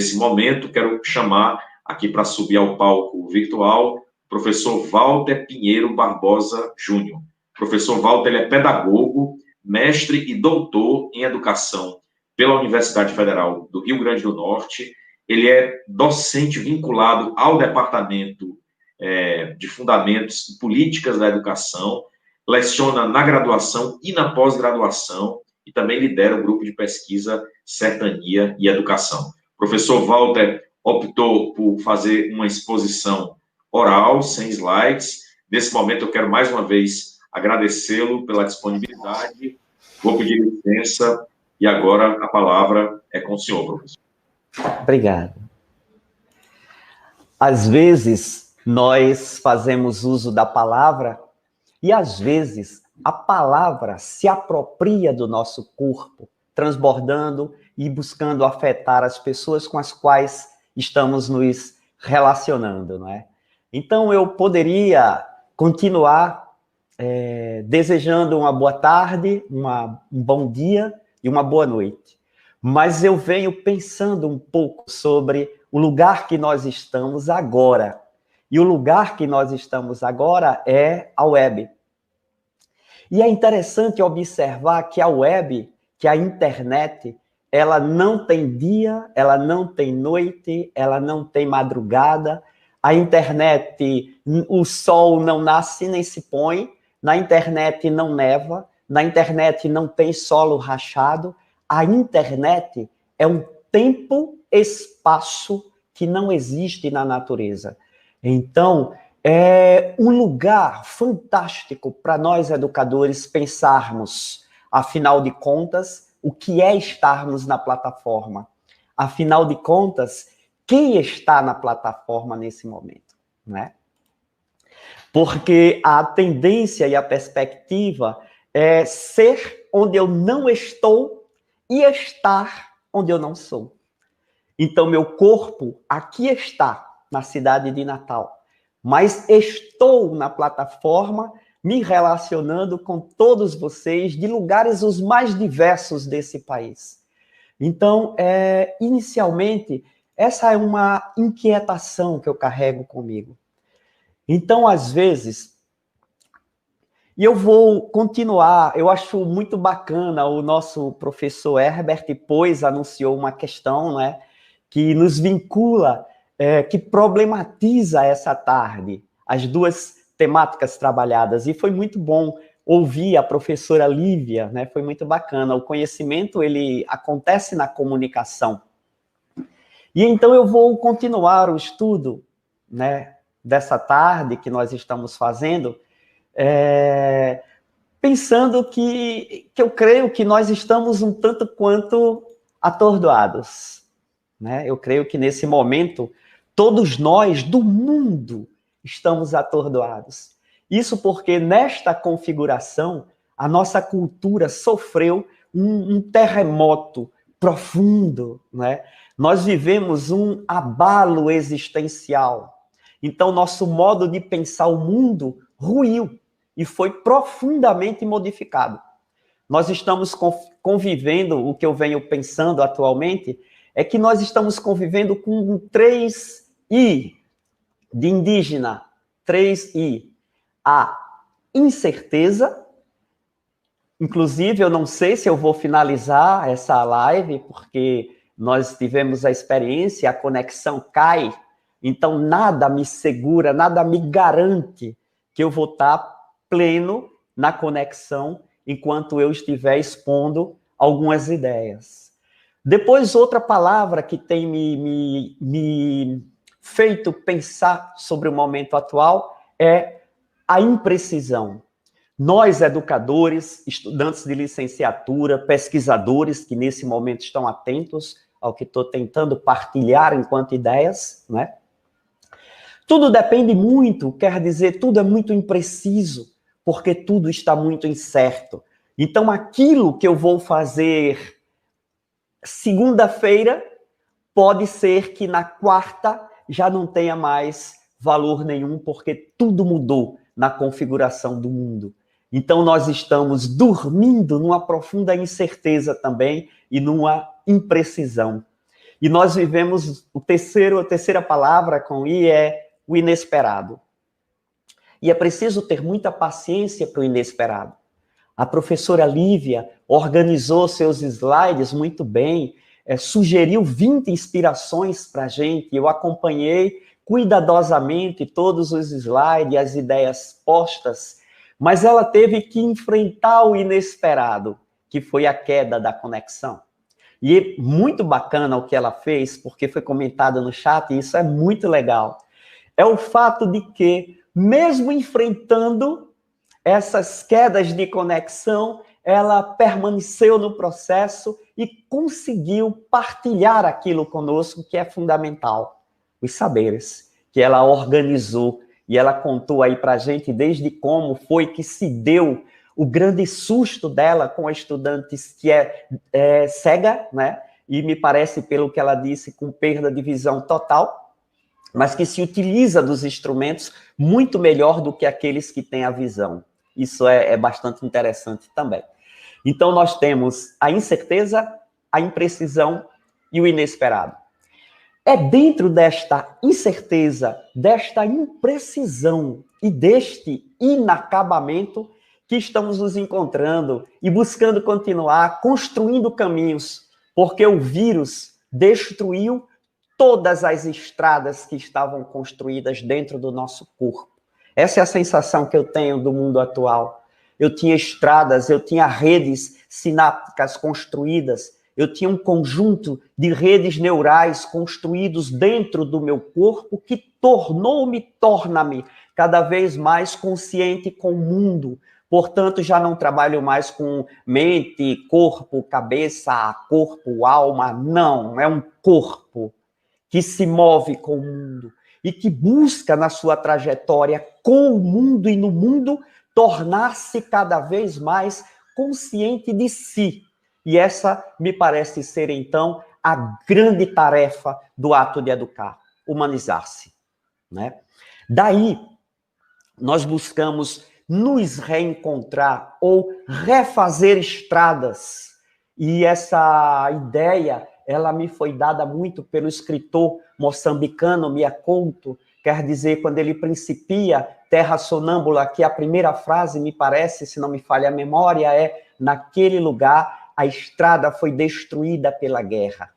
Nesse momento, quero chamar aqui para subir ao palco virtual o professor Walter Pinheiro Barbosa Júnior. O professor Walter, ele é pedagogo, mestre e doutor em educação pela Universidade Federal do Rio Grande do Norte. Ele é docente vinculado ao Departamento de Fundamentos e Políticas da Educação, leciona na graduação e na pós-graduação e também lidera o grupo de pesquisa Sertania e Educação. O professor Walter optou por fazer uma exposição oral, sem slides. Nesse momento, eu quero mais uma vez agradecê-lo pela disponibilidade. Vou pedir licença e agora a palavra é com o senhor, professor. Obrigado. Às vezes, nós fazemos uso da palavra e, às vezes, a palavra se apropria do nosso corpo, transbordando e buscando afetar as pessoas com as quais estamos nos relacionando, não é? Então, eu poderia continuar desejando uma boa tarde, um bom dia e uma boa noite. Mas eu venho pensando um pouco sobre o lugar que nós estamos agora. E o lugar que nós estamos agora é a web. E é interessante observar que a web, que a internet, ela não tem dia, ela não tem noite, ela não tem madrugada. A internet, o sol não nasce nem se põe, na internet não neva, na internet não tem solo rachado. A internet é um tempo-espaço que não existe na natureza. Então, é um lugar fantástico para nós educadores pensarmos, afinal de contas, o que é estarmos na plataforma. Afinal de contas, quem está na plataforma nesse momento, né? Porque a tendência e a perspectiva é ser onde eu não estou e estar onde eu não sou. Então, meu corpo aqui está, na cidade de Natal, mas estou na plataforma me relacionando com todos vocês de lugares os mais diversos desse país. Então, inicialmente, essa é uma inquietação que eu carrego comigo. Então, às vezes, e eu vou continuar, eu acho muito bacana, o nosso professor Herbert, pois, anunciou uma questão, né, que nos vincula, que problematiza essa tarde, as duas temáticas trabalhadas, e foi muito bom ouvir a professora Lívia, né, foi muito bacana. O conhecimento, ele acontece na comunicação. E então eu vou continuar o estudo, né, dessa tarde que nós estamos fazendo, pensando que eu creio que nós estamos um tanto quanto atordoados, né? Eu creio que nesse momento todos nós do mundo estamos atordoados. Isso porque nesta configuração a nossa cultura sofreu um terremoto profundo, né? Nós vivemos um abalo existencial. Então nosso modo de pensar o mundo ruiu e foi profundamente modificado. Nós estamos convivendo, o que eu venho pensando atualmente, é que nós estamos convivendo com 3 I de indígena, 3 I. A incerteza, inclusive eu não sei se eu vou finalizar essa live, porque nós tivemos a experiência, a conexão cai, então nada me segura, nada me garante que eu vou estar pleno na conexão enquanto eu estiver expondo algumas ideias. Depois, outra palavra que tem me feito pensar sobre o momento atual é a imprecisão. Nós, educadores, estudantes de licenciatura, pesquisadores que nesse momento estão atentos ao que estou tentando partilhar enquanto ideias, né? Tudo depende muito, quer dizer, tudo é muito impreciso, porque tudo está muito incerto. Então, aquilo que eu vou fazer segunda-feira, pode ser que na quarta já não tenha mais valor nenhum, porque tudo mudou na configuração do mundo. Então, nós estamos dormindo numa profunda incerteza também e numa imprecisão. E nós vivemos a terceira palavra com I é o inesperado. E é preciso ter muita paciência para o inesperado. A professora Lívia organizou seus slides muito bem, sugeriu 20 inspirações para a gente, eu acompanhei cuidadosamente todos os slides, as ideias postas, mas ela teve que enfrentar o inesperado, que foi a queda da conexão. E é muito bacana o que ela fez, porque foi comentado no chat, e isso é muito legal. É o fato de que, mesmo enfrentando essas quedas de conexão, ela permaneceu no processo e conseguiu partilhar aquilo conosco que é fundamental, os saberes que ela organizou. E ela contou aí para a gente desde como foi que se deu o grande susto dela com a estudante que é cega, né? E me parece, pelo que ela disse, com perda de visão total, mas que se utiliza dos instrumentos muito melhor do que aqueles que têm a visão. Isso é bastante interessante também. Então, nós temos a incerteza, a imprecisão e o inesperado. É dentro desta incerteza, desta imprecisão e deste inacabamento que estamos nos encontrando e buscando continuar construindo caminhos, porque o vírus destruiu todas as estradas que estavam construídas dentro do nosso corpo. Essa é a sensação que eu tenho do mundo atual. Eu tinha estradas, eu tinha redes sinápticas construídas, eu tinha um conjunto de redes neurais construídos dentro do meu corpo que torna-me cada vez mais consciente com o mundo. Portanto, já não trabalho mais com mente, corpo, cabeça, corpo, alma. Não, é um corpo que se move com o mundo e que busca na sua trajetória com o mundo e no mundo tornar-se cada vez mais consciente de si. E essa me parece ser, então, a grande tarefa do ato de educar, humanizar-se, né? Daí, nós buscamos nos reencontrar ou refazer estradas. E essa ideia, ela me foi dada muito pelo escritor moçambicano Mia Couto, quer dizer, quando ele principia Terra Sonâmbula, que a primeira frase, me parece, se não me falha a memória, é: naquele lugar a estrada foi destruída pela guerra.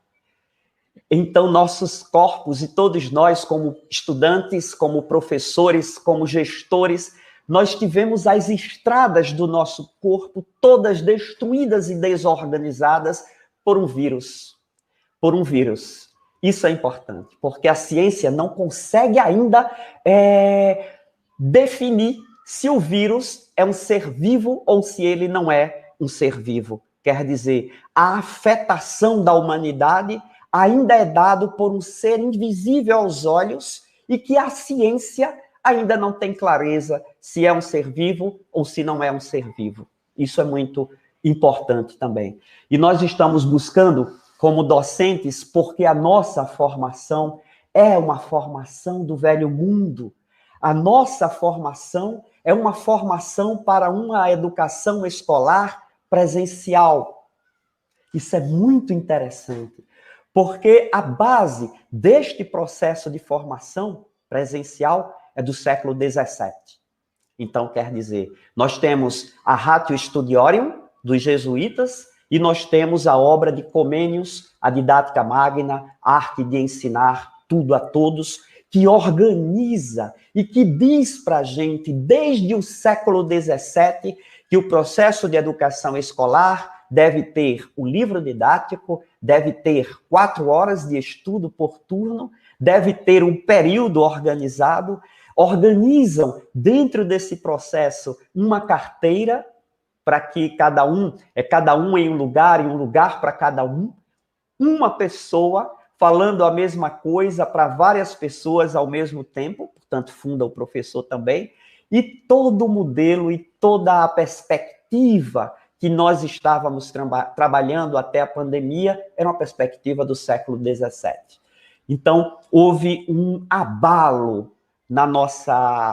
Então, nossos corpos e todos nós, como estudantes, como professores, como gestores, nós tivemos as estradas do nosso corpo todas destruídas e desorganizadas por um vírus. Por um vírus. Isso é importante, porque a ciência não consegue ainda definir se o vírus é um ser vivo ou se ele não é um ser vivo. Quer dizer, a afetação da humanidade ainda é dado por um ser invisível aos olhos e que a ciência ainda não tem clareza se é um ser vivo ou se não é um ser vivo. Isso é muito importante também. E nós estamos buscando, como docentes, porque a nossa formação é uma formação do velho mundo. A nossa formação é uma formação para uma educação escolar presencial. Isso é muito interessante, porque a base deste processo de formação presencial é do século XVII. Então, quer dizer, nós temos a Ratio Studiorum dos jesuítas e nós temos a obra de Comênios, a Didática Magna, a Arte de Ensinar Tudo a Todos, que organiza e que diz para a gente, desde o século XVII, que o processo de educação escolar deve ter o livro didático, deve ter 4 horas de estudo por turno, deve ter um período organizado, organizam dentro desse processo uma carteira para que cada um em um lugar para cada um, uma pessoa falando a mesma coisa para várias pessoas ao mesmo tempo, portanto, funda o professor também, e todo o modelo e toda a perspectiva que nós estávamos trabalhando até a pandemia era uma perspectiva do século XVII. Então, houve um abalo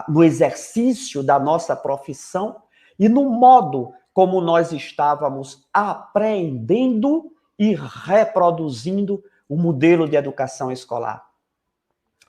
no exercício da nossa profissão e no modo como nós estávamos aprendendo e reproduzindo o modelo de educação escolar.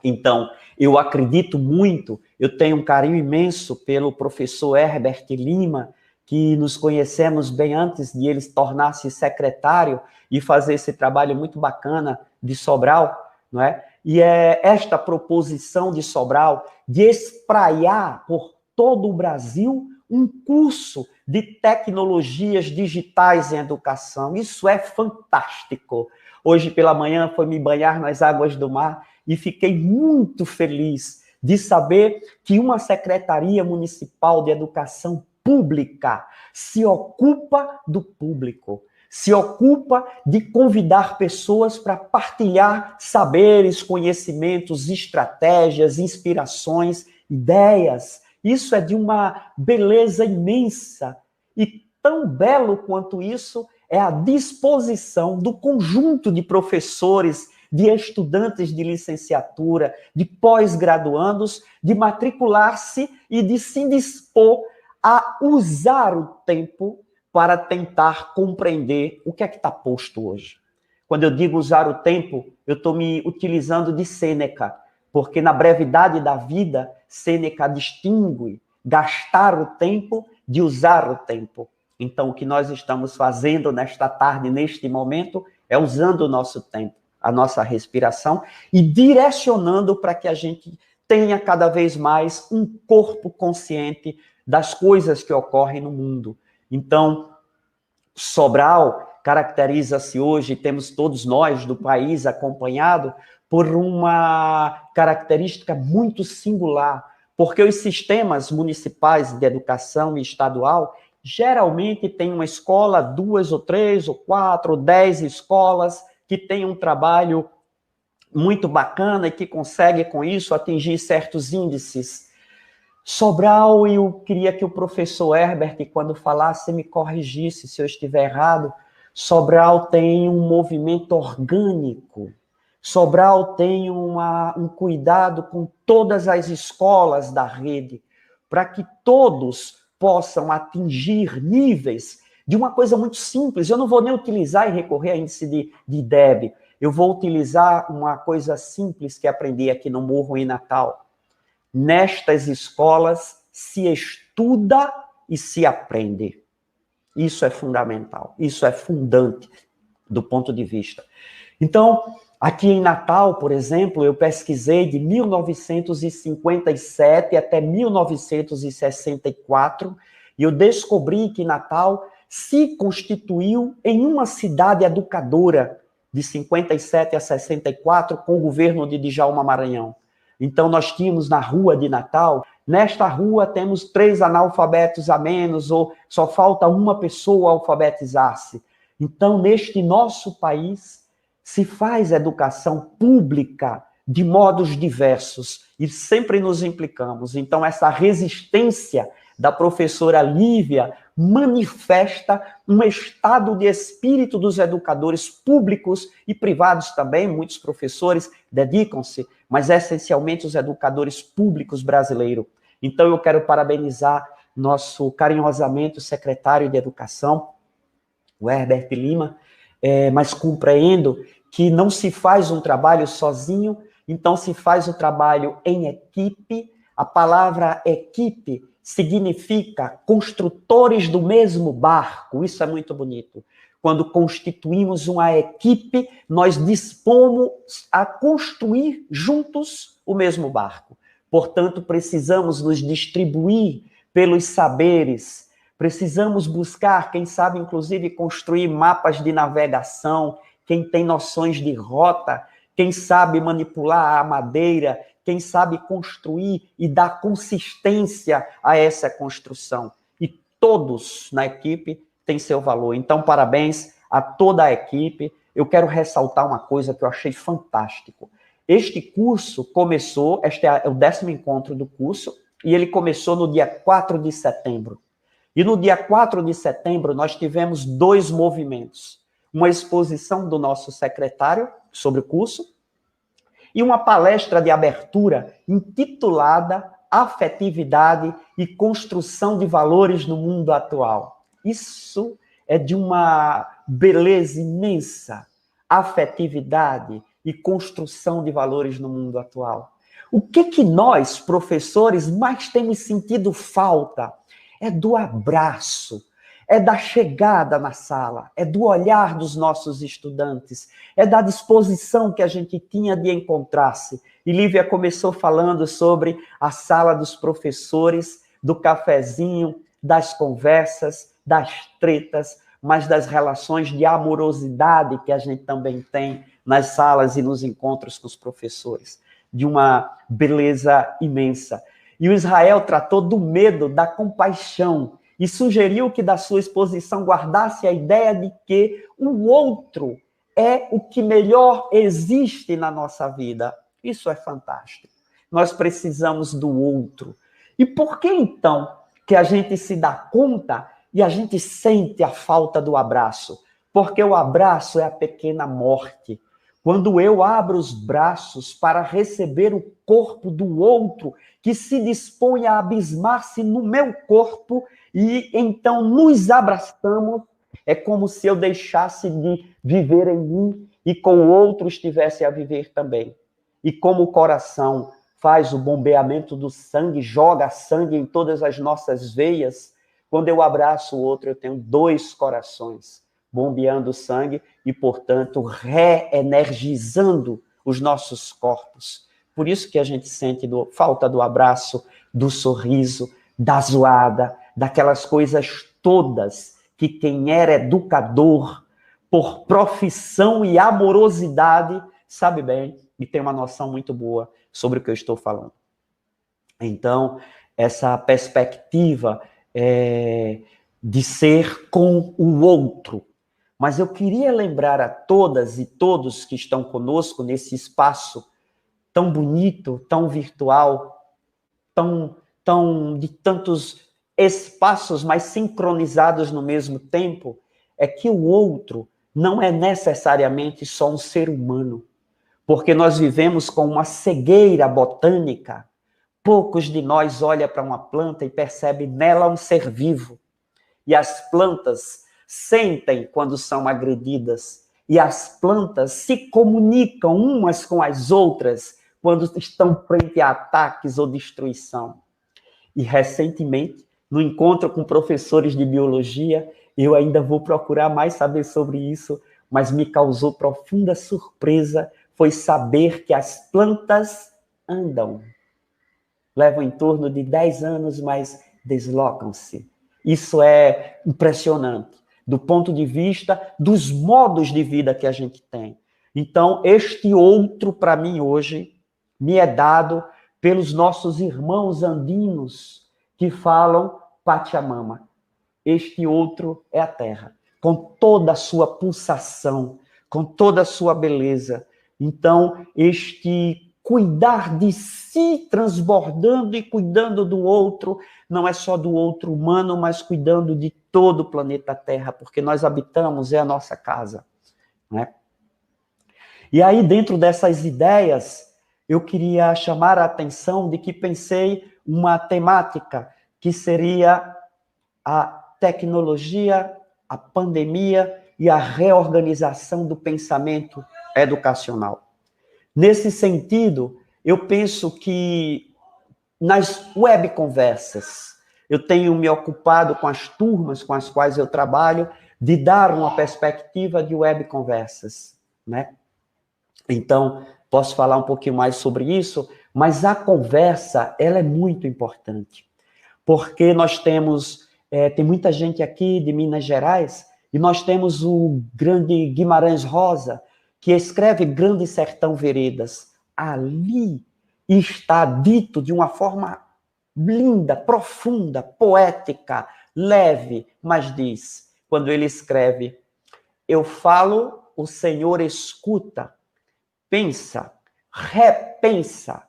Então, eu acredito muito, eu tenho um carinho imenso pelo professor Herbert Lima, que nos conhecemos bem antes de ele tornar-se secretário e fazer esse trabalho muito bacana de Sobral, não é? E é esta proposição de Sobral de espraiar por todo o Brasil um curso de tecnologias digitais em educação. Isso é fantástico. Hoje pela manhã foi me banhar nas águas do mar e fiquei muito feliz de saber que uma Secretaria Municipal de Educação Pública se ocupa do público, se ocupa de convidar pessoas para partilhar saberes, conhecimentos, estratégias, inspirações, ideias. Isso é de uma beleza imensa. E tão belo quanto isso é a disposição do conjunto de professores, de estudantes de licenciatura, de pós-graduandos, de matricular-se e de se dispor a usar o tempo para tentar compreender o que é que está posto hoje. Quando eu digo usar o tempo, eu estou me utilizando de Sêneca, porque na brevidade da vida, Sêneca distingue gastar o tempo de usar o tempo. Então, o que nós estamos fazendo nesta tarde, neste momento, é usando o nosso tempo, a nossa respiração e direcionando para que a gente tenha cada vez mais um corpo consciente das coisas que ocorrem no mundo. Então, Sobral caracteriza-se hoje, temos todos nós do país acompanhado, por uma característica muito singular, porque os sistemas municipais de educação e estadual geralmente têm uma escola, 2 ou 3 ou 4 ou 10 escolas que têm um trabalho muito bacana e que consegue com isso atingir certos índices. Sobral, eu queria que o professor Herbert, quando falasse, me corrigisse se eu estiver errado. Sobral tem um movimento orgânico. Sobral tem um cuidado com todas as escolas da rede, para que todos possam atingir níveis de uma coisa muito simples. Eu não vou nem utilizar e recorrer a índice de IDEB. Eu vou utilizar uma coisa simples que aprendi aqui no Morro em Natal. Nestas escolas se estuda e se aprende. Isso é fundamental, isso é fundante do ponto de vista. Então, aqui em Natal, por exemplo, eu pesquisei de 1957 até 1964 e eu descobri que Natal se constituiu em uma cidade educadora de 57 a 64 com o governo de Djalma Maranhão. Então, nós tínhamos na rua de Natal, nesta rua temos 3 analfabetos a menos, ou só falta uma pessoa alfabetizar-se. Então, neste nosso país, se faz educação pública de modos diversos, e sempre nos implicamos. Então, essa resistência da professora Lívia manifesta um estado de espírito dos educadores públicos e privados também, muitos professores dedicam-se, mas essencialmente os educadores públicos brasileiros. Então eu quero parabenizar nosso carinhosamente o secretário de Educação, o Herbert Lima, mas compreendo que não se faz um trabalho sozinho, então se faz o trabalho em equipe. A palavra equipe significa construtores do mesmo barco, isso é muito bonito. Quando constituímos uma equipe, nós dispomos a construir juntos o mesmo barco. Portanto, precisamos nos distribuir pelos saberes, precisamos buscar, quem sabe, inclusive, construir mapas de navegação, quem tem noções de rota, quem sabe manipular a madeira, quem sabe construir e dar consistência a essa construção. E todos na equipe têm seu valor. Então, parabéns a toda a equipe. Eu quero ressaltar uma coisa que eu achei fantástico. Este curso começou, este é o 10º encontro do curso, e ele começou no dia 4 de setembro. E no dia 4 de setembro, nós tivemos 2 movimentos. Uma exposição do nosso secretário sobre o curso, e uma palestra de abertura intitulada Afetividade e Construção de Valores no Mundo Atual. Isso é de uma beleza imensa. afetividade e construção de valores no mundo atual. O que nós, professores, mais temos sentido falta é do abraço, é da chegada na sala, é do olhar dos nossos estudantes, é da disposição que a gente tinha de encontrar-se. E Lívia começou falando sobre a sala dos professores, do cafezinho, das conversas, das tretas, mas das relações de amorosidade que a gente também tem nas salas e nos encontros com os professores, de uma beleza imensa. E o Israel tratou do medo, da compaixão, e sugeriu que da sua exposição guardasse a ideia de que o outro é o que melhor existe na nossa vida. Isso é fantástico. Nós precisamos do outro. E por que, então, que a gente se dá conta e a gente sente a falta do abraço? Porque o abraço é a pequena morte. Quando eu abro os braços para receber o corpo do outro, que se dispõe a abismar-se no meu corpo, e então nos abraçamos, é como se eu deixasse de viver em mim e com o outro estivesse a viver também. E como o coração faz o bombeamento do sangue, joga sangue em todas as nossas veias, quando eu abraço o outro, eu tenho dois corações bombeando sangue e, portanto, reenergizando os nossos corpos. Por isso que a gente sente falta do abraço, do sorriso, da zoada, daquelas coisas todas que quem era educador, por profissão e amorosidade, sabe bem e tem uma noção muito boa sobre o que eu estou falando. Então, essa perspectiva de ser com o outro. Mas eu queria lembrar a todas e todos que estão conosco nesse espaço tão bonito, tão virtual, tão de tantos espaços, mas sincronizados no mesmo tempo, é que o outro não é necessariamente só um ser humano, porque nós vivemos com uma cegueira botânica. Poucos de nós olham para uma planta e percebem nela um ser vivo. E as plantas sentem quando são agredidas. E as plantas se comunicam umas com as outras quando estão frente a ataques ou destruição. E recentemente, no encontro com professores de biologia, eu ainda vou procurar mais saber sobre isso, mas me causou profunda surpresa foi saber que as plantas andam. Levam em torno de 10 anos, mas deslocam-se. Isso é impressionante, do ponto de vista dos modos de vida que a gente tem. Então, este outro, para mim, hoje, me é dado pelos nossos irmãos andinos que falam Pachamama. Este outro é a terra, com toda a sua pulsação, com toda a sua beleza. Então, este cuidar de si, transbordando e cuidando do outro, não é só do outro humano, mas cuidando de todo o planeta Terra, porque nós habitamos, é a nossa casa, né? E aí, dentro dessas ideias, eu queria chamar a atenção de que pensei uma temática que seria a tecnologia, a pandemia e a reorganização do pensamento educacional. Nesse sentido, eu penso que nas webconversas, eu tenho me ocupado com as turmas com as quais eu trabalho, de dar uma perspectiva de webconversas, né? Então, posso falar um pouquinho mais sobre isso, mas a conversa, ela é muito importante, porque nós temos, tem muita gente aqui de Minas Gerais, e nós temos o grande Guimarães Rosa, que escreve Grande Sertão Veredas. Ali está dito de uma forma linda, profunda, poética, leve, mas diz, quando ele escreve, eu falo, o Senhor escuta, pensa, repensa,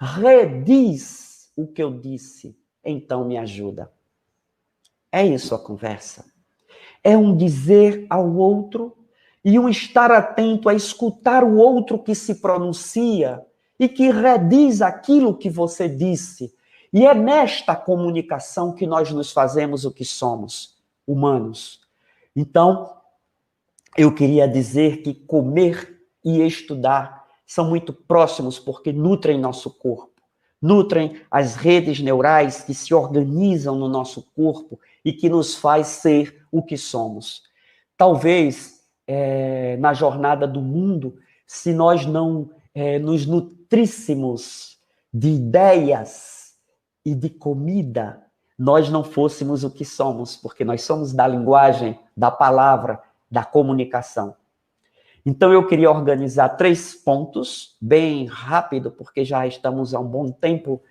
rediz o que eu disse, então me ajuda. É isso a conversa. É um dizer ao outro e um estar atento a escutar o outro que se pronuncia e que rediz aquilo que você disse. E é nesta comunicação que nós nos fazemos o que somos, humanos. Então, eu queria dizer que comer e estudar são muito próximos porque nutrem nosso corpo, nutrem as redes neurais que se organizam no nosso corpo e que nos faz ser o que somos. Talvez, na jornada do mundo, se nós não nos nutríssemos de ideias e de comida, nós não fôssemos o que somos, porque nós somos da linguagem, da palavra, da comunicação. Então, eu queria organizar 3 pontos, bem rápido, porque já estamos há um bom tempo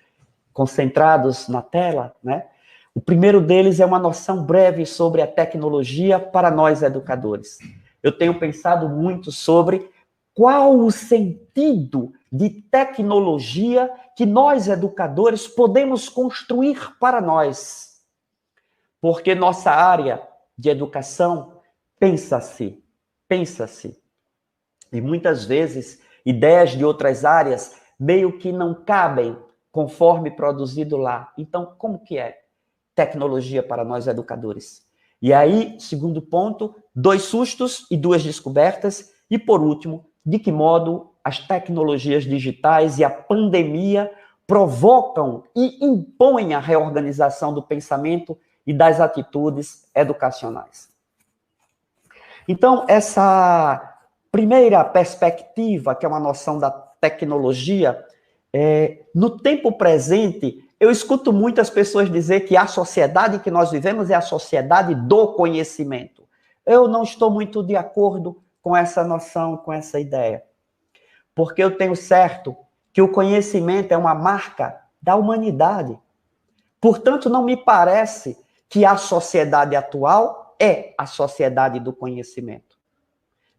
concentrados na tela, né? O primeiro deles é uma noção breve sobre a tecnologia para nós educadores. Eu tenho pensado muito sobre qual o sentido de tecnologia que nós educadores podemos construir para nós. Porque nossa área de educação pensa-se. E muitas vezes ideias de outras áreas meio que não cabem conforme produzido lá. Então, como que é tecnologia para nós educadores? E aí, segundo ponto, 2 sustos e 2 descobertas. E por último, de que modo as tecnologias digitais e a pandemia provocam e impõem a reorganização do pensamento e das atitudes educacionais. Então, essa primeira perspectiva, que é uma noção da tecnologia, no tempo presente, eu escuto muitas pessoas dizer que a sociedade que nós vivemos é a sociedade do conhecimento. Eu não estou muito de acordo com essa noção, com essa ideia. Porque eu tenho certo que o conhecimento é uma marca da humanidade. Portanto, não me parece que a sociedade atual é a sociedade do conhecimento.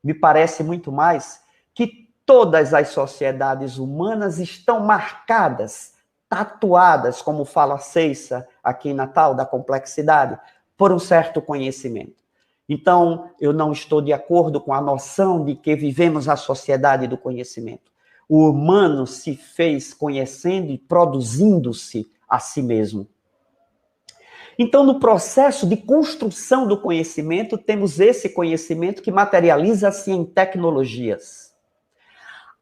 Me parece muito mais que todas as sociedades humanas estão marcadas, tatuadas, como fala Ceissa aqui em Natal, da complexidade, por um certo conhecimento. Então, eu não estou de acordo com a noção de que vivemos a sociedade do conhecimento. O humano se fez conhecendo e produzindo-se a si mesmo. Então, no processo de construção do conhecimento, temos esse conhecimento que materializa-se em tecnologias.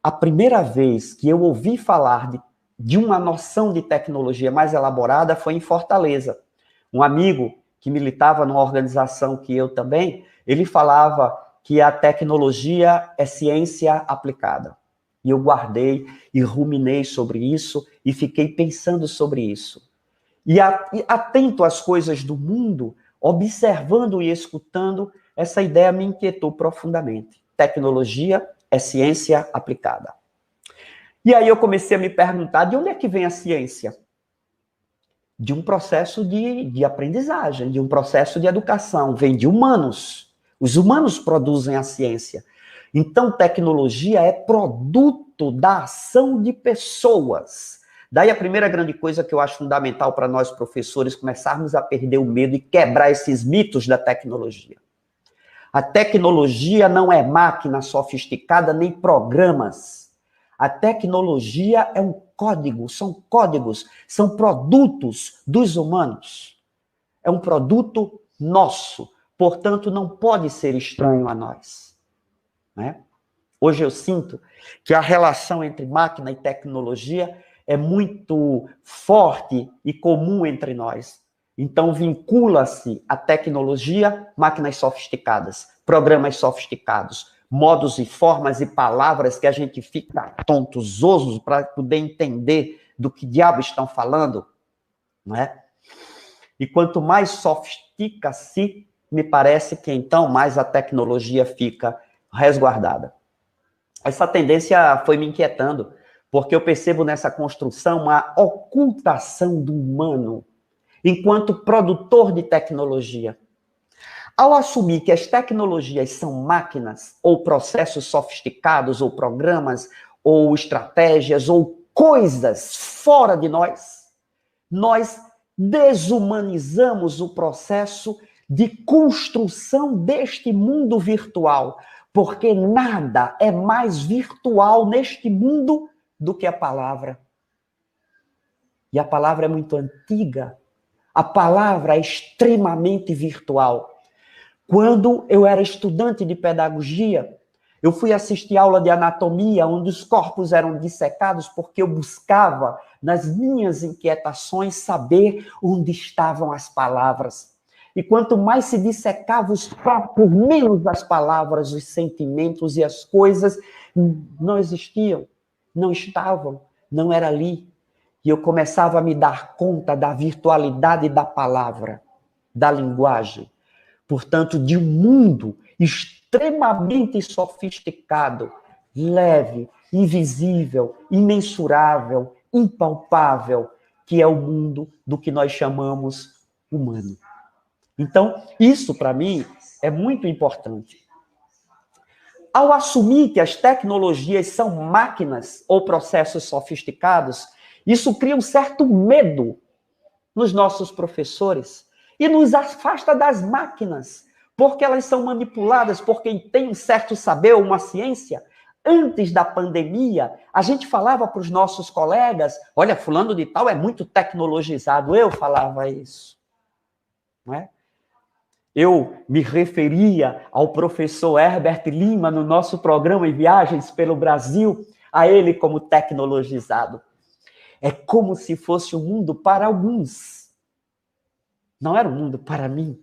A primeira vez que eu ouvi falar de uma noção de tecnologia mais elaborada foi em Fortaleza. Um amigo que militava numa organização que eu também, ele falava que a tecnologia é ciência aplicada. E eu guardei e ruminei sobre isso e fiquei pensando sobre isso. E atento às coisas do mundo, observando e escutando, essa ideia me inquietou profundamente. Tecnologia é ciência aplicada. E aí eu comecei a me perguntar, de onde é que vem a ciência? De um processo de aprendizagem, de um processo de educação, vem de humanos. Os humanos produzem a ciência. Então, tecnologia é produto da ação de pessoas. Daí a primeira grande coisa que eu acho fundamental para nós professores começarmos a perder o medo e quebrar esses mitos da tecnologia. A tecnologia não é máquina sofisticada nem programas. A tecnologia é um código, são códigos, são produtos dos humanos. É um produto nosso, portanto não pode ser estranho a nós, né? Hoje eu sinto que a relação entre máquina e tecnologia é muito forte e comum entre nós. Então, vincula-se a tecnologia, máquinas sofisticadas, programas sofisticados, modos e formas e palavras que a gente fica tontoso para poder entender do que diabo estão falando, não é? E quanto mais sofistica-se, me parece que então mais a tecnologia fica resguardada. Essa tendência foi me inquietando, porque eu percebo nessa construção uma ocultação do humano enquanto produtor de tecnologia. Ao assumir que as tecnologias são máquinas, ou processos sofisticados, ou programas, ou estratégias, ou coisas fora de nós, nós desumanizamos o processo de construção deste mundo virtual, porque nada é mais virtual neste mundo do que a palavra. E a palavra é muito antiga. A palavra é extremamente virtual. Quando eu era estudante de pedagogia, eu fui assistir aula de anatomia, onde os corpos eram dissecados, porque eu buscava, nas minhas inquietações, saber onde estavam as palavras. E quanto mais se dissecava os corpos, menos as palavras, os sentimentos e as coisas não existiam, não estavam, não era ali. E eu começava a me dar conta da virtualidade da palavra, da linguagem. Portanto, de um mundo extremamente sofisticado, leve, invisível, imensurável, impalpável, que é o mundo do que nós chamamos humano. Então, isso para mim é muito importante. Ao assumir que as tecnologias são máquinas ou processos sofisticados, isso cria um certo medo nos nossos professores e nos afasta das máquinas, porque elas são manipuladas por quem tem um certo saber, uma ciência. Antes da pandemia, a gente falava para os nossos colegas, olha, fulano de tal é muito tecnologizado. Eu falava isso, não é? Eu me referia ao professor Herbert Lima no nosso programa em Viagens pelo Brasil, a ele como tecnologizado. É como se fosse um mundo para alguns. Não era um mundo para mim.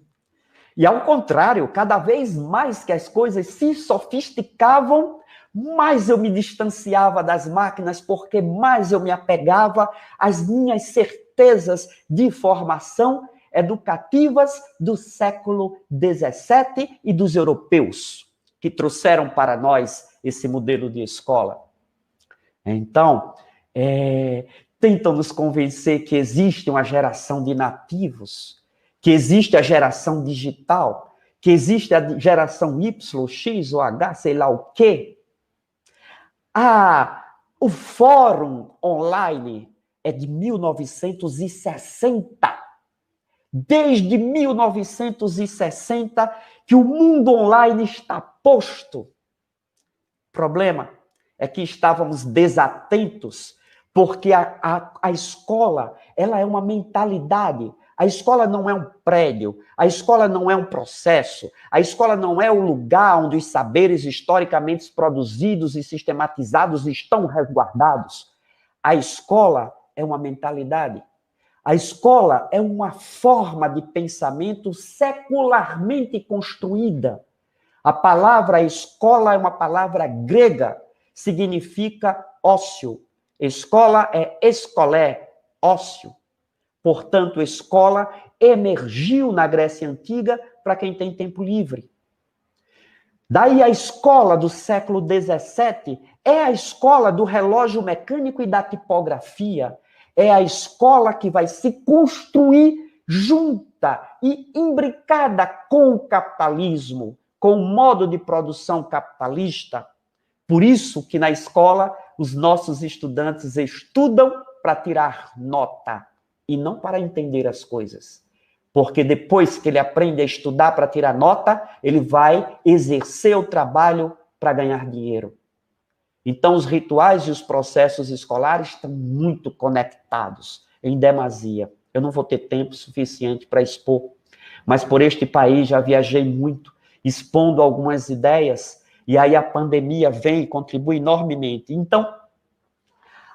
E ao contrário, cada vez mais que as coisas se sofisticavam, mais eu me distanciava das máquinas, porque mais eu me apegava às minhas certezas de formação educativas do século XVII e dos europeus, que trouxeram para nós esse modelo de escola. Então, tentam nos convencer que existe uma geração de nativos, que existe a geração digital, que existe a geração Y, X ou H, sei lá o quê. O fórum online é de 1960. Desde 1960 que o mundo online está posto. O problema é que estávamos desatentos, porque a escola, ela é uma mentalidade. A escola não é um prédio, a escola não é um processo, a escola não é o lugar onde os saberes historicamente produzidos e sistematizados estão resguardados. A escola é uma mentalidade. A escola é uma forma de pensamento secularmente construída. A palavra escola é uma palavra grega, significa ócio. Escola é escolé, ócio. Portanto, escola emergiu na Grécia Antiga para quem tem tempo livre. Daí a escola do século XVII é a escola do relógio mecânico e da tipografia. É a escola que vai se construir junta e imbricada com o capitalismo, com o modo de produção capitalista. Por isso que na escola os nossos estudantes estudam para tirar nota e não para entender as coisas. Porque depois que ele aprende a estudar para tirar nota, ele vai exercer o trabalho para ganhar dinheiro. Então, os rituais e os processos escolares estão muito conectados, em demasia. Eu não vou ter tempo suficiente para expor, mas por este país já viajei muito, expondo algumas ideias, e aí a pandemia vem e contribui enormemente. Então,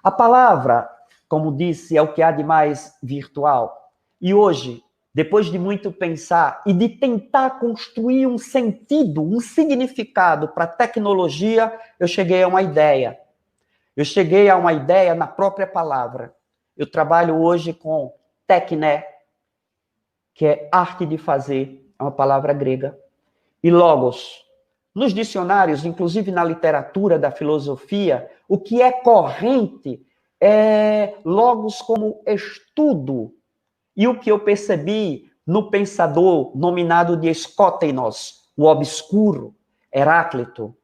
a palavra, como disse, é o que há de mais virtual. E hoje, depois de muito pensar e de tentar construir um sentido, um significado para a tecnologia, eu cheguei a uma ideia. Eu cheguei a uma ideia na própria palavra. Eu trabalho hoje com tekné, que é arte de fazer, é uma palavra grega, e logos. Nos dicionários, inclusive na literatura da filosofia, o que é corrente é logos como estudo. E o que eu percebi no pensador nominado de Skótenos, o obscuro, Heráclito,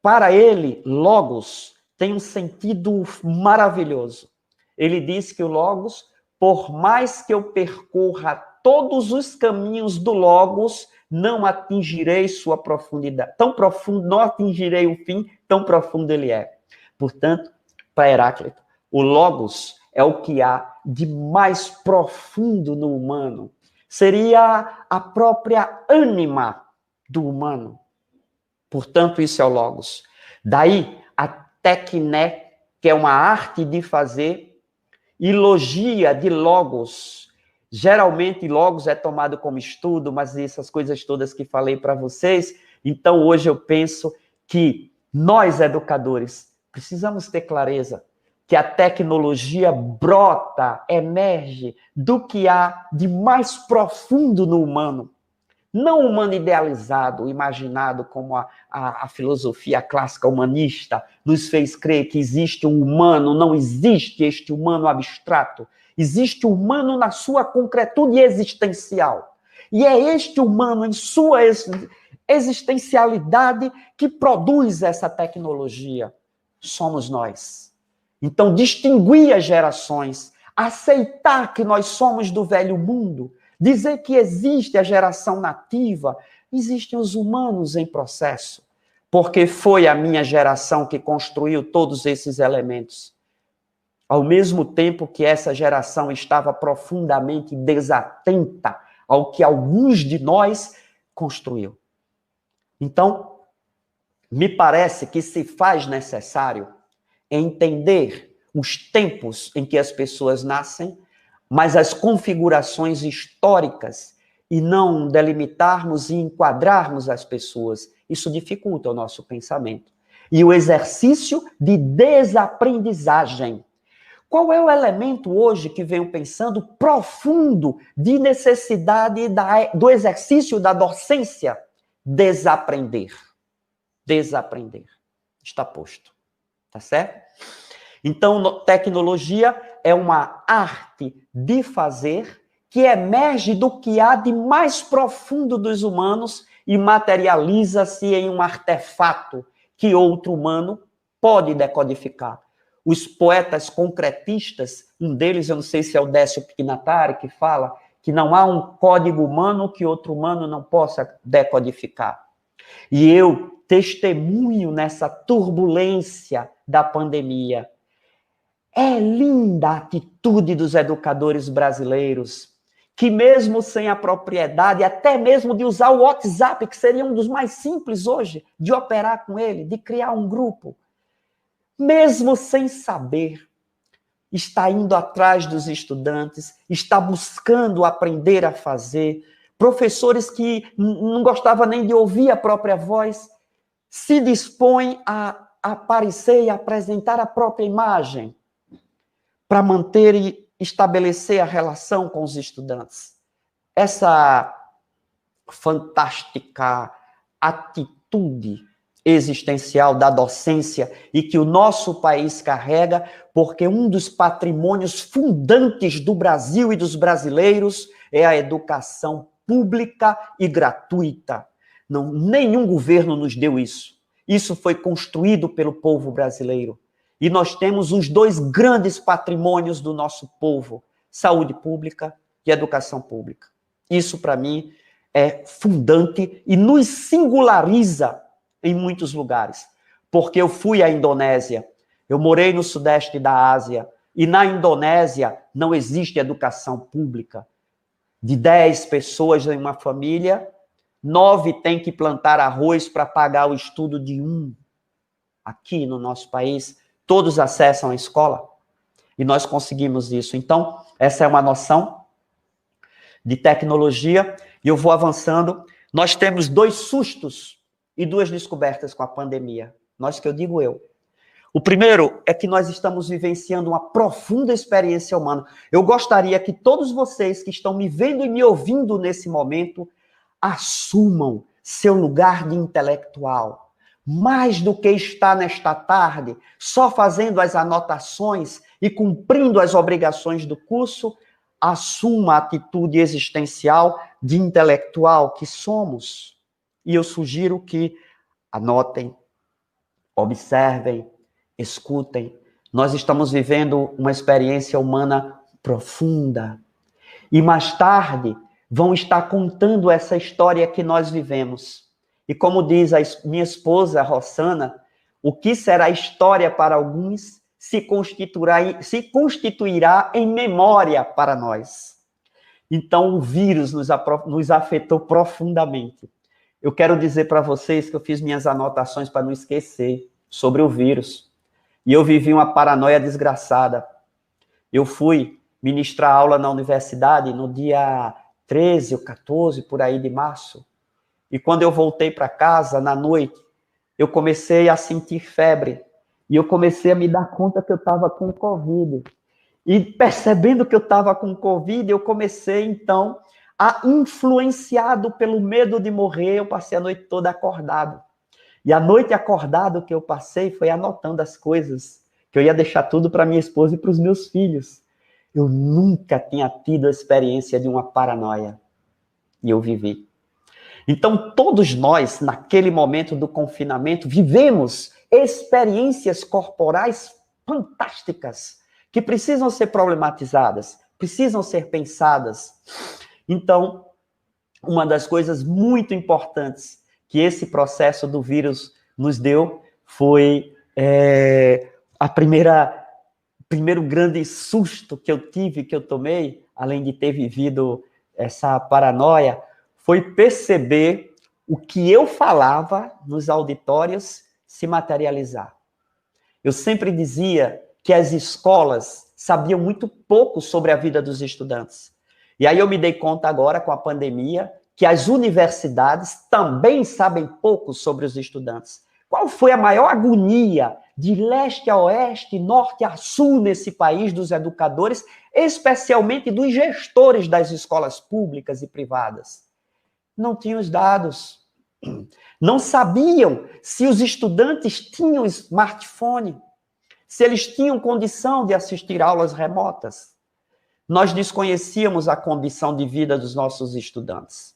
para ele, logos tem um sentido maravilhoso. Ele diz que o logos, por mais que eu percorra todos os caminhos do logos, não atingirei sua profundidade. Tão profundo, não atingirei o fim, tão profundo ele é. Portanto, para Heráclito, o logos é o que há de mais profundo no humano. seria a própria ânima do humano. Portanto, isso é o logos. Daí, a tecné, que é uma arte de fazer, e logia de logos. Geralmente, logos é tomado como estudo, mas essas coisas todas que falei para vocês. Então, hoje eu penso que nós, educadores, precisamos ter clareza que a tecnologia brota, emerge do que há de mais profundo no humano. Não o humano idealizado, imaginado como a filosofia clássica humanista nos fez crer que existe um humano, não existe este humano abstrato. Existe o humano na sua concretude existencial. E é este humano, em sua existencialidade, que produz essa tecnologia. Somos nós. Então, distinguir as gerações, aceitar que nós somos do velho mundo, dizer que existe a geração nativa, existem os humanos em processo, porque foi a minha geração que construiu todos esses elementos. Ao mesmo tempo que essa geração estava profundamente desatenta ao que alguns de nós construiu. Então, me parece que se faz necessário entender os tempos em que as pessoas nascem, mas as configurações históricas, e não delimitarmos e enquadrarmos as pessoas. Isso dificulta o nosso pensamento. E o exercício de desaprendizagem. Qual é o elemento hoje que venho pensando profundo de necessidade do exercício da docência? Desaprender. Desaprender. Está posto. Tá certo? Então, tecnologia é uma arte de fazer que emerge do que há de mais profundo dos humanos e materializa-se em um artefato que outro humano pode decodificar. Os poetas concretistas, um deles, eu não sei se é o Décio Pignatari, que fala que não há um código humano que outro humano não possa decodificar. E eu testemunho nessa turbulência da pandemia. É linda a atitude dos educadores brasileiros, que mesmo sem a propriedade, até mesmo de usar o WhatsApp, que seria um dos mais simples hoje, de operar com ele, de criar um grupo, mesmo sem saber, está indo atrás dos estudantes, está buscando aprender a fazer. Professores que não gostavam nem de ouvir a própria voz, se dispõem a aparecer e apresentar a própria imagem para manter e estabelecer a relação com os estudantes. Essa fantástica atitude existencial da docência e que o nosso país carrega, porque um dos patrimônios fundantes do Brasil e dos brasileiros é a educação pública e gratuita. Não, nenhum governo nos deu isso. Isso foi construído pelo povo brasileiro. E nós temos os dois grandes patrimônios do nosso povo, saúde pública e educação pública. Isso, para mim, é fundante e nos singulariza em muitos lugares. Porque eu fui à Indonésia, eu morei no sudeste da Ásia, e na Indonésia não existe educação pública. De 10 pessoas em uma família, 9 têm que plantar arroz para pagar o estudo de 1. Aqui no nosso país, todos acessam a escola e nós conseguimos isso. Então, essa é uma noção de tecnologia e eu vou avançando. Nós temos 2 sustos e 2 descobertas com a pandemia. Nós que eu digo eu. O primeiro é que nós estamos vivenciando uma profunda experiência humana. Eu gostaria que todos vocês que estão me vendo e me ouvindo nesse momento assumam seu lugar de intelectual. Mais do que estar nesta tarde só fazendo as anotações e cumprindo as obrigações do curso, assuma a atitude existencial de intelectual que somos. E eu sugiro que anotem, observem, escutem. Nós estamos vivendo uma experiência humana profunda. E mais tarde vão estar contando essa história que nós vivemos. E como diz a minha esposa, Rossana, o que será história para alguns se constituirá em memória para nós. Então, o vírus nos afetou profundamente. Eu quero dizer para vocês que eu fiz minhas anotações para não esquecer sobre o vírus. E eu vivi uma paranoia desgraçada. Eu fui ministrar aula na universidade no dia 13 ou 14, por aí, de março. E quando eu voltei para casa, na noite, eu comecei a sentir febre. E eu comecei a me dar conta que eu estava com Covid. E percebendo que eu estava com Covid, eu comecei, então, influenciado pelo medo de morrer, eu passei a noite toda acordado. E a noite acordado que eu passei foi anotando as coisas, que eu ia deixar tudo para minha esposa e para os meus filhos. Eu nunca tinha tido a experiência de uma paranoia. E eu vivi. Então, todos nós, naquele momento do confinamento, vivemos experiências corporais fantásticas, que precisam ser problematizadas, precisam ser pensadas. Então, uma das coisas muito importantes que esse processo do vírus nos deu foi primeiro grande susto que eu tive, que eu tomei, além de ter vivido essa paranoia, foi perceber o que eu falava nos auditórios se materializar. Eu sempre dizia que as escolas sabiam muito pouco sobre a vida dos estudantes. E aí eu me dei conta agora, com a pandemia, que as universidades também sabem pouco sobre os estudantes. Qual foi a maior agonia de leste a oeste, norte a sul nesse país dos educadores, especialmente dos gestores das escolas públicas e privadas? Não tinham os dados. Não sabiam se os estudantes tinham smartphone, se eles tinham condição de assistir aulas remotas. Nós desconhecíamos a condição de vida dos nossos estudantes.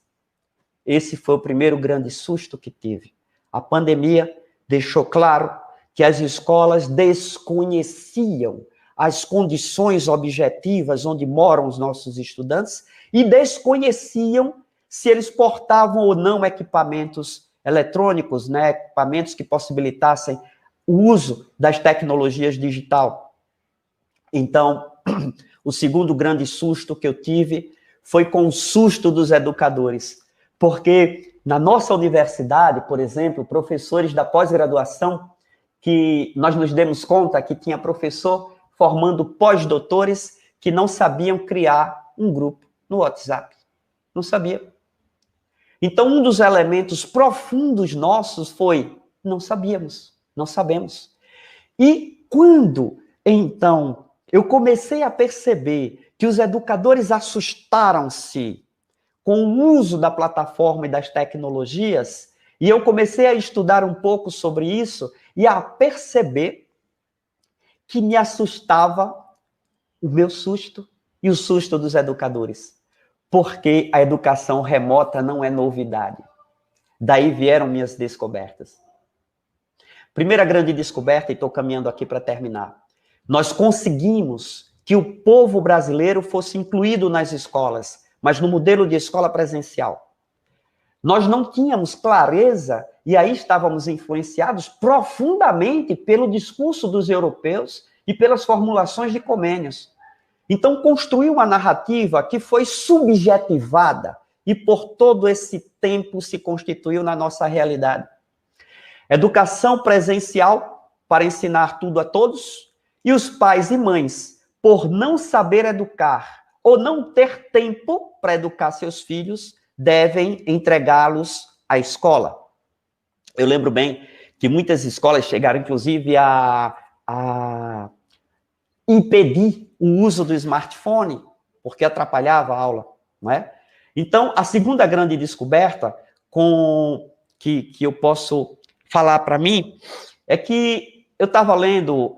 Esse foi o primeiro grande susto que tive. A pandemia deixou claro que as escolas desconheciam as condições objetivas onde moram os nossos estudantes e desconheciam se eles portavam ou não equipamentos eletrônicos, né, equipamentos que possibilitassem o uso das tecnologias digital. Então, o segundo grande susto que eu tive foi com o susto dos educadores, porque na nossa universidade, por exemplo, professores da pós-graduação, que nós nos demos conta que tinha professor formando pós-doutores que não sabiam criar um grupo no WhatsApp. Não sabia. Então, um dos elementos profundos nossos foi, não sabíamos, não sabemos. E quando, então, eu comecei a perceber que os educadores assustaram-se com o uso da plataforma e das tecnologias, e eu comecei a estudar um pouco sobre isso e a perceber que me assustava o meu susto e o susto dos educadores, porque a educação remota não é novidade. Daí vieram minhas descobertas. Primeira grande descoberta, e estou caminhando aqui para terminar. Nós conseguimos que o povo brasileiro fosse incluído nas escolas, mas no modelo de escola presencial. Nós não tínhamos clareza, e aí estávamos influenciados profundamente pelo discurso dos europeus e pelas formulações de Comênios. Então, construiu uma narrativa que foi subjetivada e por todo esse tempo se constituiu na nossa realidade. Educação presencial para ensinar tudo a todos, e os pais e mães, por não saber educar ou não ter tempo para educar seus filhos, devem entregá-los à escola. Eu lembro bem que muitas escolas chegaram, inclusive, a impedir o uso do smartphone, porque atrapalhava a aula, não é? Então, a segunda grande descoberta que eu posso falar para mim é que eu estava lendo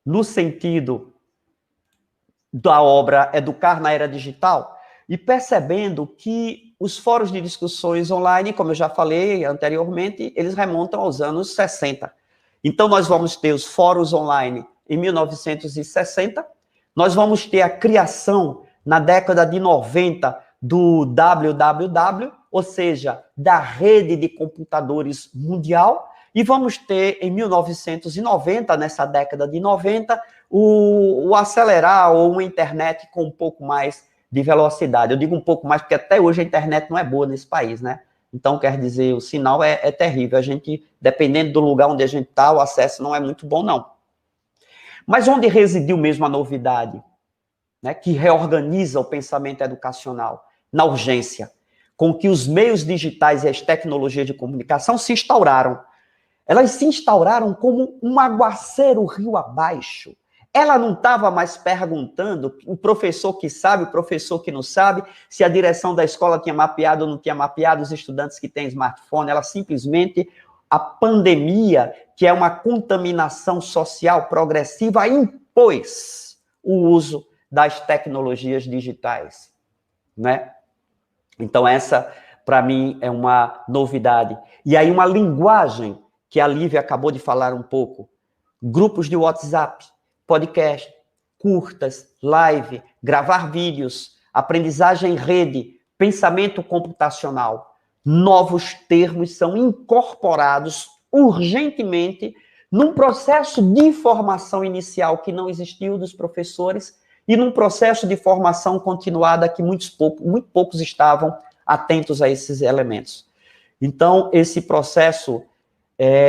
no sentido da obra Educar na Era Digital e percebendo que os fóruns de discussões online, como eu já falei anteriormente, eles remontam aos anos 60. Então, nós vamos ter os fóruns online em 1960, nós vamos ter a criação na década de 90 do WWW, ou seja, da rede de computadores mundial, E vamos ter, em 1990, nessa década de 90, o acelerar ou uma internet com um pouco mais de velocidade. Eu digo um pouco mais porque até hoje a internet não é boa nesse país, né? Então, quer dizer, o sinal é terrível. A gente, dependendo do lugar onde a gente está, o acesso não é muito bom, não. Mas onde residiu mesmo a novidade, né, que reorganiza o pensamento educacional? Na urgência, com que os meios digitais e as tecnologias de comunicação se instauraram. Elas se instauraram como um aguaceiro rio abaixo. Ela não estava mais perguntando, o professor que sabe, o professor que não sabe, se a direção da escola tinha mapeado ou não tinha mapeado os estudantes que têm smartphone. Ela simplesmente, a pandemia, que é uma contaminação social progressiva, impôs o uso das tecnologias digitais, né? Então, essa, para mim, é uma novidade. E aí, uma linguagem que a Lívia acabou de falar um pouco. Grupos de WhatsApp, podcast, curtas, live, gravar vídeos, aprendizagem em rede, pensamento computacional. Novos termos são incorporados urgentemente num processo de formação inicial que não existiu dos professores e num processo de formação continuada que muito poucos estavam atentos a esses elementos. Então, esse processo...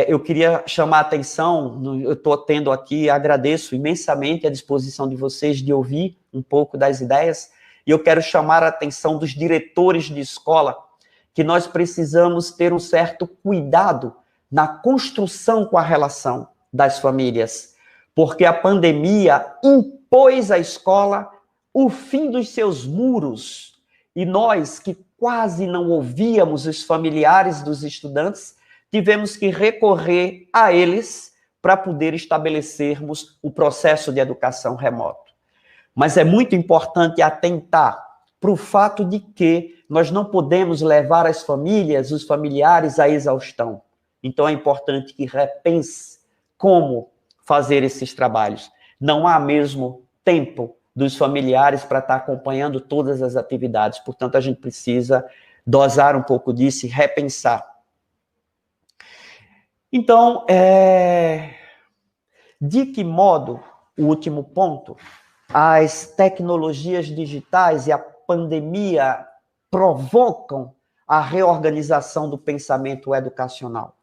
eu queria chamar a atenção, eu estou tendo aqui, agradeço imensamente a disposição de vocês de ouvir um pouco das ideias, e eu quero chamar a atenção dos diretores de escola, que nós precisamos ter um certo cuidado na construção com a relação das famílias, porque a pandemia impôs à escola o fim dos seus muros, e nós, que quase não ouvíamos os familiares dos estudantes, tivemos que recorrer a eles para poder estabelecermos o processo de educação remoto. Mas é muito importante atentar para o fato de que nós não podemos levar as famílias, os familiares, à exaustão. Então é importante que repense como fazer esses trabalhos. Não há mesmo tempo dos familiares para estar acompanhando todas as atividades. Portanto, a gente precisa dosar um pouco disso e repensar. Então, de que modo, o último ponto, as tecnologias digitais e a pandemia provocam a reorganização do pensamento educacional?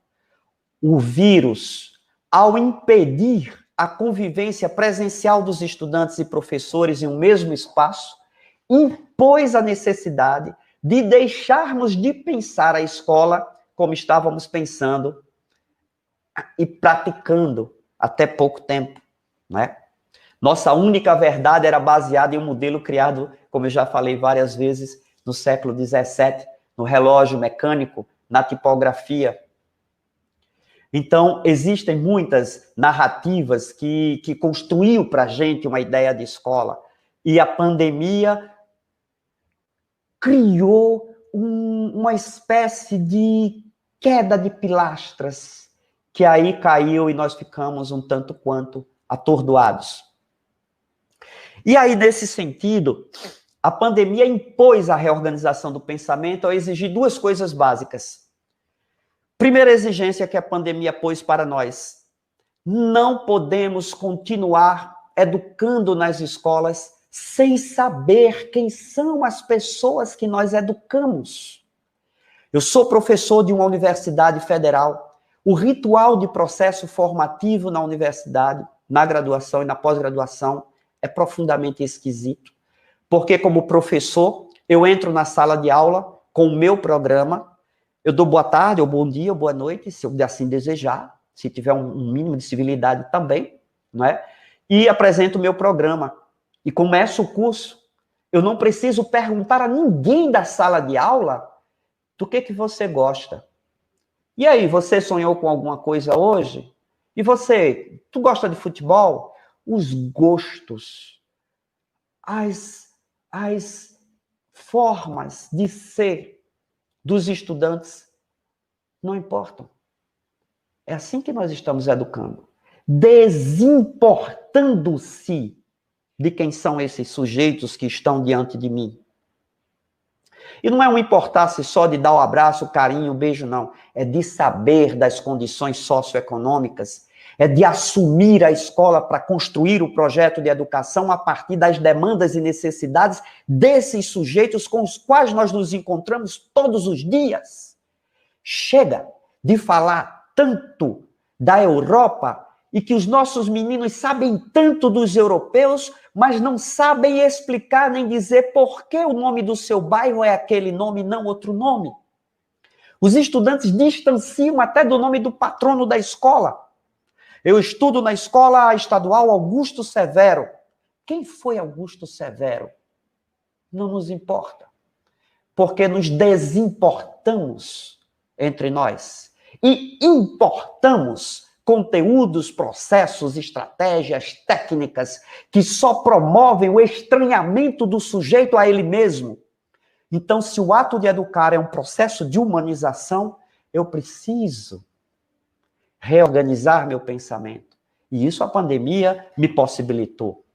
O vírus, ao impedir a convivência presencial dos estudantes e professores em um mesmo espaço, impôs a necessidade de deixarmos de pensar a escola como estávamos pensando e praticando até pouco tempo, né? Nossa única verdade era baseada em um modelo criado, como eu já falei várias vezes, no século XVII, no relógio mecânico, na tipografia. Então, existem muitas narrativas que construíram para a gente uma ideia de escola, e a pandemia criou uma espécie de queda de pilastras, que aí caiu e nós ficamos um tanto quanto atordoados. E aí, nesse sentido, a pandemia impôs a reorganização do pensamento ao exigir duas coisas básicas. Primeira exigência que a pandemia pôs para nós: não podemos continuar educando nas escolas sem saber quem são as pessoas que nós educamos. Eu sou professor de uma universidade federal. O ritual de processo formativo na universidade, na graduação e na pós-graduação, é profundamente esquisito. Porque, como professor, eu entro na sala de aula com o meu programa, eu dou boa tarde, ou bom dia, ou boa noite, se eu assim desejar, se tiver um mínimo de civilidade também, não é? E apresento o meu programa. E começo o curso. Eu não preciso perguntar a ninguém da sala de aula do que você gosta. E aí, você sonhou com alguma coisa hoje? E você, tu gosta de futebol? Os gostos, as formas de ser dos estudantes não importam. É assim que nós estamos educando. Desimportando-se de quem são esses sujeitos que estão diante de mim. E não é um importar-se só de dar o abraço, o carinho, o beijo, não. É de saber das condições socioeconômicas, é de assumir a escola para construir o projeto de educação a partir das demandas e necessidades desses sujeitos com os quais nós nos encontramos todos os dias. Chega de falar tanto da Europa e que os nossos meninos sabem tanto dos europeus, mas não sabem explicar nem dizer por que o nome do seu bairro é aquele nome e não outro nome. Os estudantes distanciam até do nome do patrono da escola. Eu estudo na escola estadual Augusto Severo. Quem foi Augusto Severo? Não nos importa, porque nos desimportamos entre nós e importamos conteúdos, processos, estratégias, técnicas que só promovem o estranhamento do sujeito a ele mesmo. Então, se o ato de educar é um processo de humanização, eu preciso reorganizar meu pensamento. E isso a pandemia me possibilitou,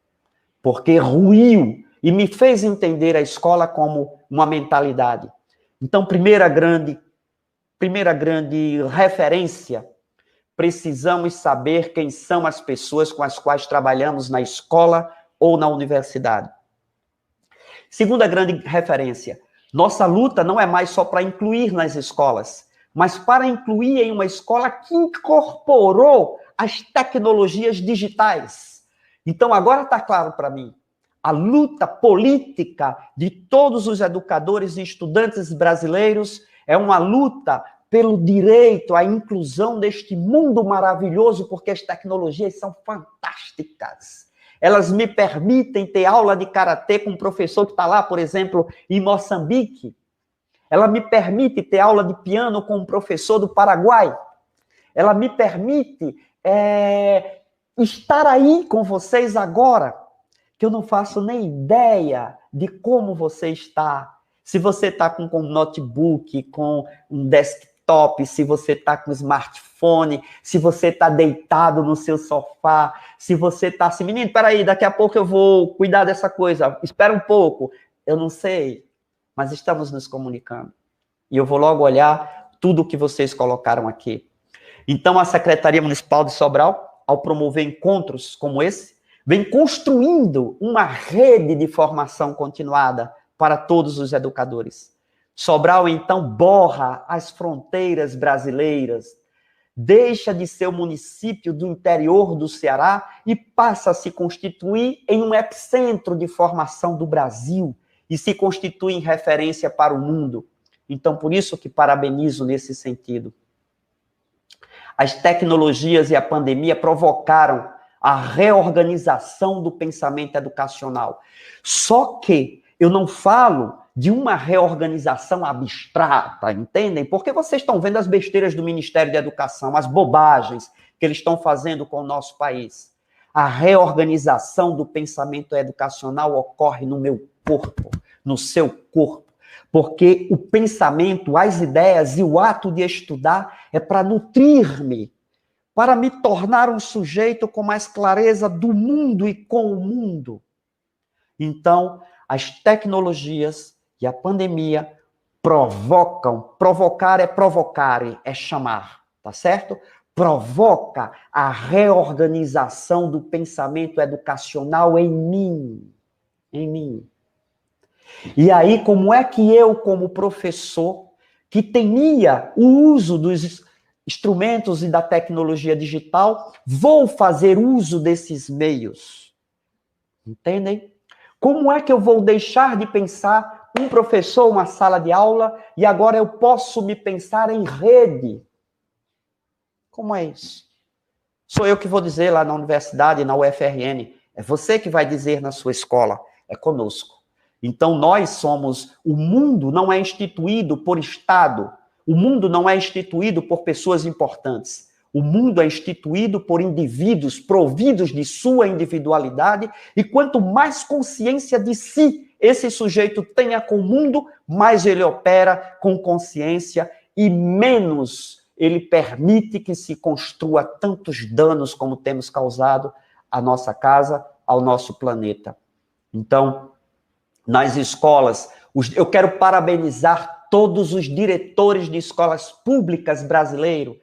porque ruiu e me fez entender a escola como uma mentalidade. Então, primeira grande referência, precisamos saber quem são as pessoas com as quais trabalhamos na escola ou na universidade. Segunda grande referência, nossa luta não é mais só para incluir nas escolas, mas para incluir em uma escola que incorporou as tecnologias digitais. Então, agora está claro para mim, a luta política de todos os educadores e estudantes brasileiros é uma luta pelo direito à inclusão deste mundo maravilhoso, porque as tecnologias são fantásticas. Elas me permitem ter aula de karatê com um professor que está lá, por exemplo, em Moçambique. Ela me permite ter aula de piano com um professor do Paraguai. Ela me permite estar aí com vocês agora, que eu não faço nem ideia de como você está. Se você está com um notebook, com um desktop, se você está com smartphone, se você está deitado no seu sofá, se você está assim, menino, peraí, daqui a pouco eu vou cuidar dessa coisa, espera um pouco. Eu não sei, mas estamos nos comunicando. E eu vou logo olhar tudo o que vocês colocaram aqui. Então, a Secretaria Municipal de Sobral, ao promover encontros como esse, vem construindo uma rede de formação continuada para todos os educadores. Sobral, então, borra as fronteiras brasileiras, deixa de ser o município do interior do Ceará e passa a se constituir em um epicentro de formação do Brasil e se constitui em referência para o mundo. Então, por isso que parabenizo nesse sentido. As tecnologias e a pandemia provocaram a reorganização do pensamento educacional. Só que eu não falo de uma reorganização abstrata, entendem? Porque vocês estão vendo as besteiras do Ministério da Educação, as bobagens que eles estão fazendo com o nosso país. A reorganização do pensamento educacional ocorre no meu corpo, no seu corpo. Porque o pensamento, as ideias e o ato de estudar é para nutrir-me, para me tornar um sujeito com mais clareza do mundo e com o mundo. Então, as tecnologias e a pandemia provocam, provocar, é chamar, tá certo? Provoca a reorganização do pensamento educacional em mim. E aí, como é que eu, como professor, que temia o uso dos instrumentos e da tecnologia digital, vou fazer uso desses meios? Entendem? Como é que eu vou deixar de pensar um professor, uma sala de aula, e agora eu posso me pensar em rede? Como é isso? Sou eu que vou dizer lá na universidade, na UFRN. É você que vai dizer na sua escola. É conosco. Então, nós somos... O mundo não é instituído por Estado. O mundo não é instituído por pessoas importantes. O mundo é instituído por indivíduos providos de sua individualidade, e quanto mais consciência de si esse sujeito tenha com o mundo, mais ele opera com consciência e menos ele permite que se construa tantos danos como temos causado à nossa casa, ao nosso planeta. Então, nas escolas, Eu quero parabenizar todos os diretores de escolas públicas brasileiros,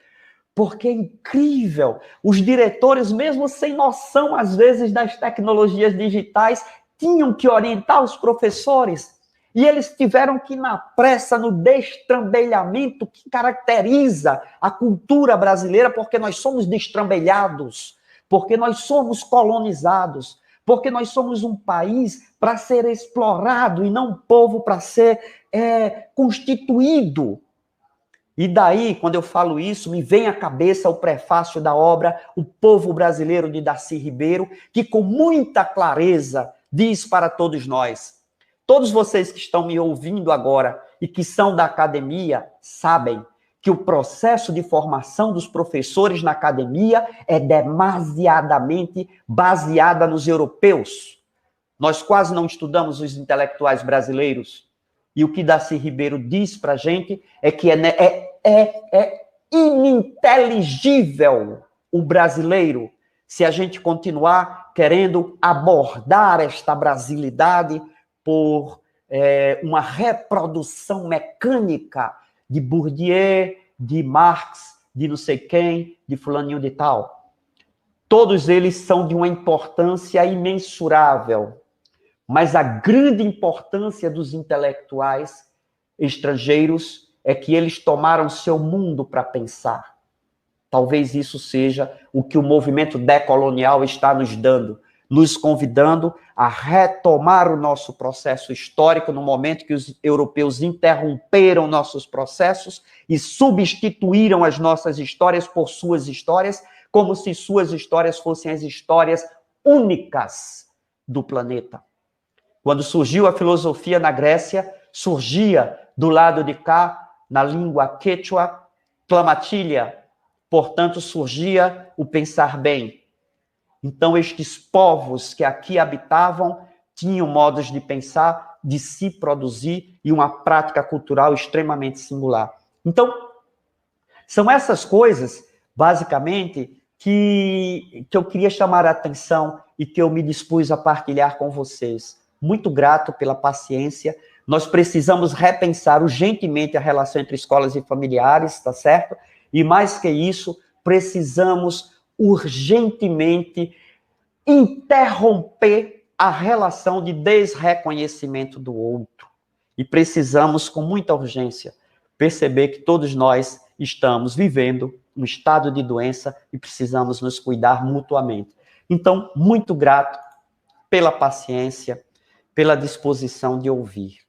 porque é incrível. Os diretores, mesmo sem noção, às vezes, das tecnologias digitais, tinham que orientar os professores. E eles tiveram que ir na pressa, no destrambelhamento que caracteriza a cultura brasileira, porque nós somos destrambelhados, porque nós somos colonizados, porque nós somos um país para ser explorado e não um povo para ser constituído. E daí, quando eu falo isso, me vem à cabeça o prefácio da obra O Povo Brasileiro, de Darcy Ribeiro, que com muita clareza diz para todos nós, todos vocês que estão me ouvindo agora e que são da academia, sabem que o processo de formação dos professores na academia é demasiadamente baseada nos europeus. Nós quase não estudamos os intelectuais brasileiros. E o que Darcy Ribeiro diz para a gente é que é ininteligível o brasileiro se a gente continuar querendo abordar esta brasilidade por uma reprodução mecânica de Bourdieu, de Marx, de não sei quem, de fulaninho de tal. Todos eles são de uma importância imensurável. Mas a grande importância dos intelectuais estrangeiros é que eles tomaram seu mundo para pensar. Talvez isso seja o que o movimento decolonial está nos dando, nos convidando a retomar o nosso processo histórico no momento que os europeus interromperam nossos processos e substituíram as nossas histórias por suas histórias, como se suas histórias fossem as histórias únicas do planeta. Quando surgiu a filosofia na Grécia, surgia do lado de cá, na língua quechua, clamatilha, portanto, surgia o pensar bem. Então, estes povos que aqui habitavam tinham modos de pensar, de se produzir e uma prática cultural extremamente singular. Então, são essas coisas, basicamente, que eu queria chamar a atenção e que eu me dispus a partilhar com vocês. Muito grato pela paciência. Nós precisamos repensar urgentemente a relação entre escolas e familiares, tá certo? E mais que isso, precisamos urgentemente interromper a relação de desreconhecimento do outro. E precisamos, com muita urgência, perceber que todos nós estamos vivendo um estado de doença e precisamos nos cuidar mutuamente. Então, muito grato pela paciência, pela disposição de ouvir.